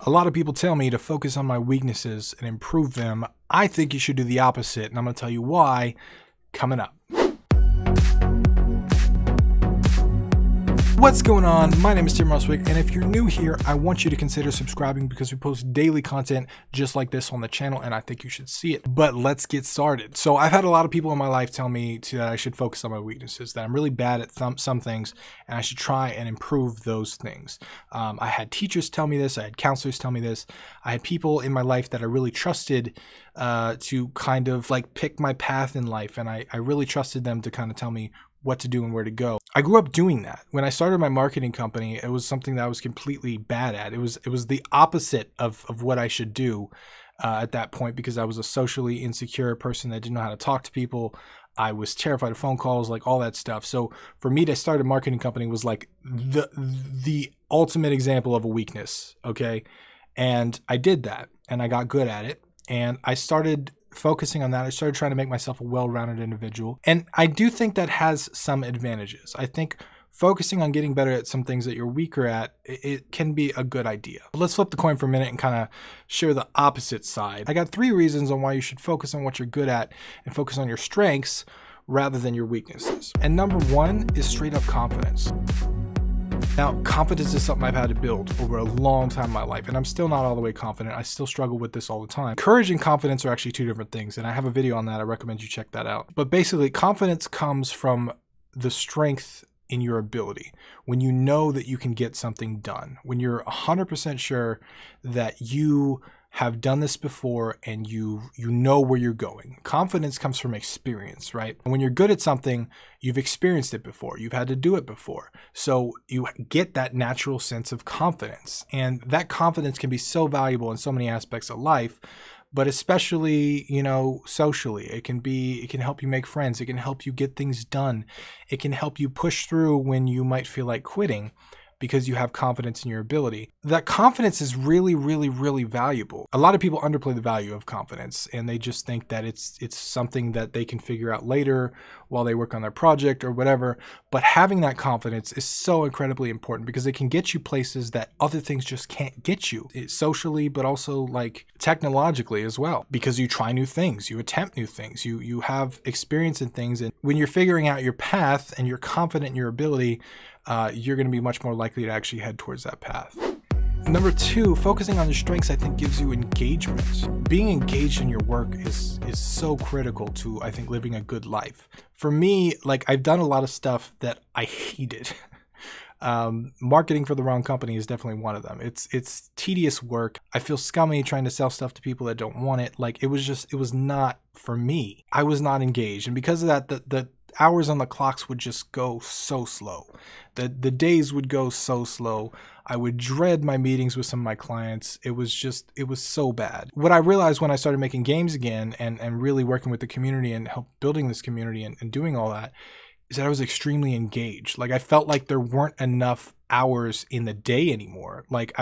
A lot of people tell me to focus on my weaknesses and improve them. I think you should do the opposite, and I'm going to tell you why coming up. What's going on? My name is Tim Roswick, and if you're new here, I want you to consider subscribing because we post daily content just like this on the channel, and I think you should see it. But let's get started. So I've had a lot of people in my life tell me that I should focus on my weaknesses, that I'm really bad at some things, and I should try and improve those things. I had teachers tell me this, I had counselors tell me this, I had people in my life that I really trusted to kind of like pick my path in life, and I really trusted them to kind of tell me what to do and where to go. I grew up doing that. When I started my marketing company, it was something that I was completely bad at. It was the opposite of what I should do at that point, because I was a socially insecure person that didn't know how to talk to people. I was terrified of phone calls, like all that stuff. So for me to start a marketing company was like the ultimate example of a weakness, okay? And I did that, and I got good at it, and I started focusing on that. I started trying to make myself a well-rounded individual. And I do think that has some advantages. I think focusing on getting better at some things that you're weaker at, it can be a good idea. But let's flip the coin for a minute and kind of share the opposite side. I got 3 reasons on why you should focus on what you're good at and focus on your strengths rather than your weaknesses. And number 1 is straight up confidence. Now, confidence is something I've had to build over a long time in my life, and I'm still not all the way confident. I still struggle with this all the time. Courage and confidence are actually 2 different things, and I have a video on that. I recommend you check that out. But basically, confidence comes from the strength in your ability. When you know that you can get something done, when you're 100% sure that you have done this before and you know where you're going. Confidence comes from experience, right? And when you're good at something, you've experienced it before. You've had to do it before. So you get that natural sense of confidence. And that confidence can be so valuable in so many aspects of life, but especially, socially. It can help you make friends. It can help you get things done. It can help you push through when you might feel like quitting, because you have confidence in your ability. That confidence is really, really, really valuable. A lot of people underplay the value of confidence, and they just think that it's something that they can figure out later while they work on their project or whatever. But having that confidence is so incredibly important, because it can get you places that other things just can't get you. It's socially, but also like technologically as well, because you try new things, you attempt new things, you have experience in things. And when you're figuring out your path and you're confident in your ability, you're going to be much more likely to actually head towards that path. Number 2, focusing on your strengths, I think, gives you engagement. Being engaged in your work is so critical to, I think, living a good life. For me, like, I've done a lot of stuff that I hated. Marketing for the wrong company is definitely one of them. It's tedious work. I feel scummy trying to sell stuff to people that don't want it. Like, it was not for me. I was not engaged. And because of that, the hours on the clocks would just go so slow. The days would go so slow. I would dread my meetings with some of my clients. It was so bad. What I realized when I started making games again and really working with the community and help building this community and doing all that, is that I was extremely engaged. Like, I felt like there weren't enough hours in the day anymore. Like,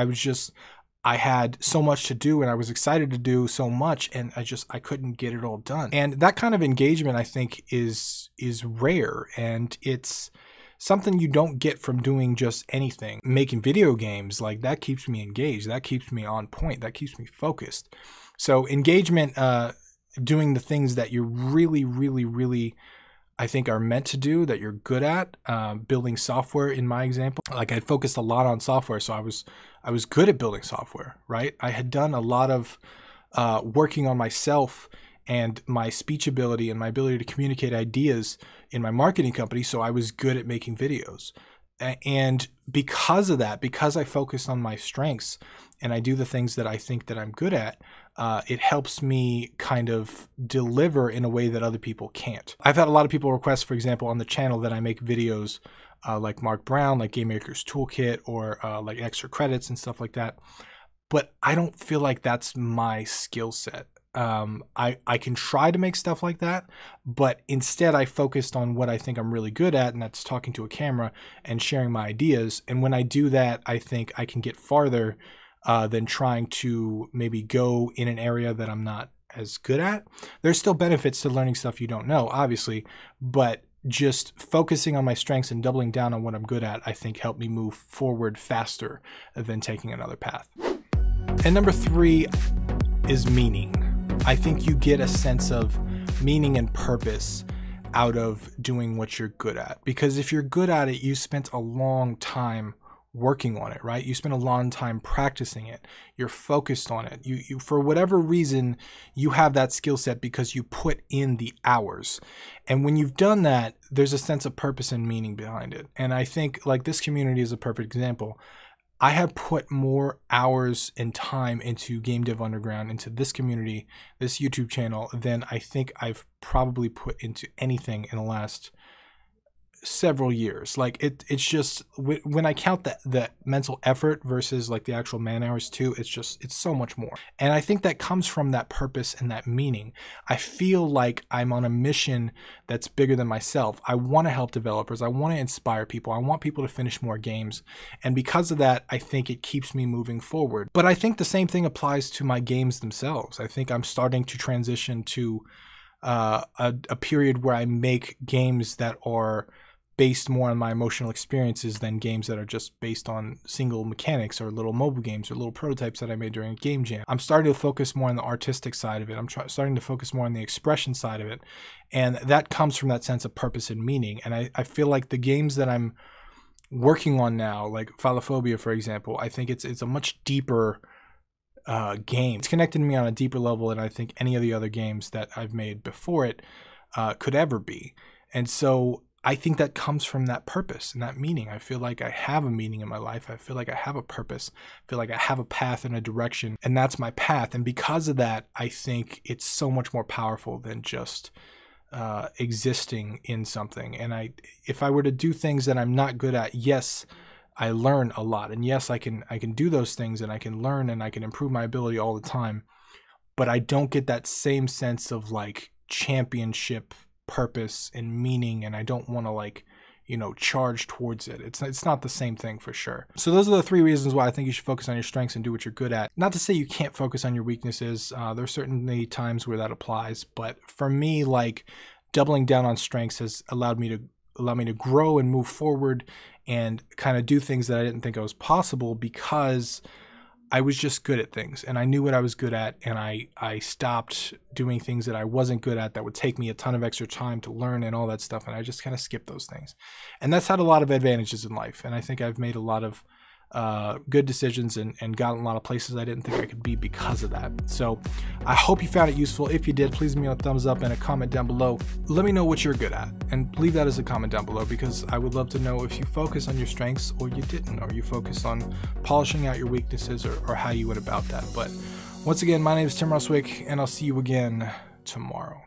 I had so much to do, and I was excited to do so much, and I couldn't get it all done. And that kind of engagement, I think, is rare, and it's something you don't get from doing just anything. Making video games, like, that keeps me engaged, that keeps me on point, that keeps me focused. So engagement, doing the things that you're really, really, really, I think, are meant to do, that you're good at, building software in my example. Like, I focused a lot on software, so I was good at building software, right? I had done a lot of working on myself and my speech ability and my ability to communicate ideas in my marketing company, so I was good at making videos. And because of that, because I focus on my strengths and I do the things that I think that I'm good at, it helps me kind of deliver in a way that other people can't. I've had a lot of people request, for example, on the channel that I make videos like Mark Brown, like Game Maker's Toolkit, or like extra credits and stuff like that. But I don't feel like that's my skill set. I can try to make stuff like that, but instead I focused on what I think I'm really good at, and that's talking to a camera and sharing my ideas. And when I do that, I think I can get farther than trying to maybe go in an area that I'm not as good at. There's still benefits to learning stuff you don't know, obviously, but just focusing on my strengths and doubling down on what I'm good at, I think helped me move forward faster than taking another path. And number 3 is meaning. I think you get a sense of meaning and purpose out of doing what you're good at. Because if you're good at it, you spent a long time working on it, right? You spend a long time practicing it. You're focused on it. You for whatever reason, you have that skill set because you put in the hours. And when you've done that, there's a sense of purpose and meaning behind it. And I think like this community is a perfect example. I have put more hours and time into Game Dev Underground, into this community, this YouTube channel, than I think I've probably put into anything in the last several years. Like it's just, when I count the mental effort versus like the actual man hours too, it's so much more. And I think that comes from that purpose and that meaning. I feel like I'm on a mission that's bigger than myself. I want to help developers. I want to inspire people. I want people to finish more games. And because of that, I think it keeps me moving forward. But I think the same thing applies to my games themselves. I think I'm starting to transition to a period where I make games that are based more on my emotional experiences than games that are just based on single mechanics or little mobile games or little prototypes that I made during a game jam. I'm starting to focus more on the artistic side of it. I'm starting to focus more on the expression side of it. And that comes from that sense of purpose and meaning. And I feel like the games that I'm working on now, like Phylophobia, for example, I think it's a much deeper game. It's connected to me on a deeper level than I think any of the other games that I've made before it could ever be. And so I think that comes from that purpose and that meaning. I feel like I have a meaning in my life. I feel like I have a purpose. I feel like I have a path and a direction, and that's my path. And because of that, I think it's so much more powerful than just existing in something. And if I were to do things that I'm not good at, yes, I learn a lot. And yes, I can do those things, and I can learn, and I can improve my ability all the time. But I don't get that same sense of like championship purpose and meaning, and I don't want to like, you know, charge towards it. It's not the same thing for sure. So those are the 3 reasons why I think you should focus on your strengths and do what you're good at. Not to say you can't focus on your weaknesses. There's certainly times where that applies, but for me, like doubling down on strengths has allowed me to grow and move forward and kind of do things that I didn't think I was possible, because I was just good at things and I knew what I was good at, and I stopped doing things that I wasn't good at that would take me a ton of extra time to learn and all that stuff, and I just kind of skipped those things. And that's had a lot of advantages in life, and I think I've made a lot of good decisions and gotten a lot of places I didn't think I could be because of that. So I hope you found it useful. If you did, please leave me a thumbs up and a comment down below. Let me know what you're good at, and leave that as a comment down below, because I would love to know if you focus on your strengths or you didn't, or you focus on polishing out your weaknesses, or how you went about that. But once again, my name is Tim Roswick, and I'll see you again tomorrow.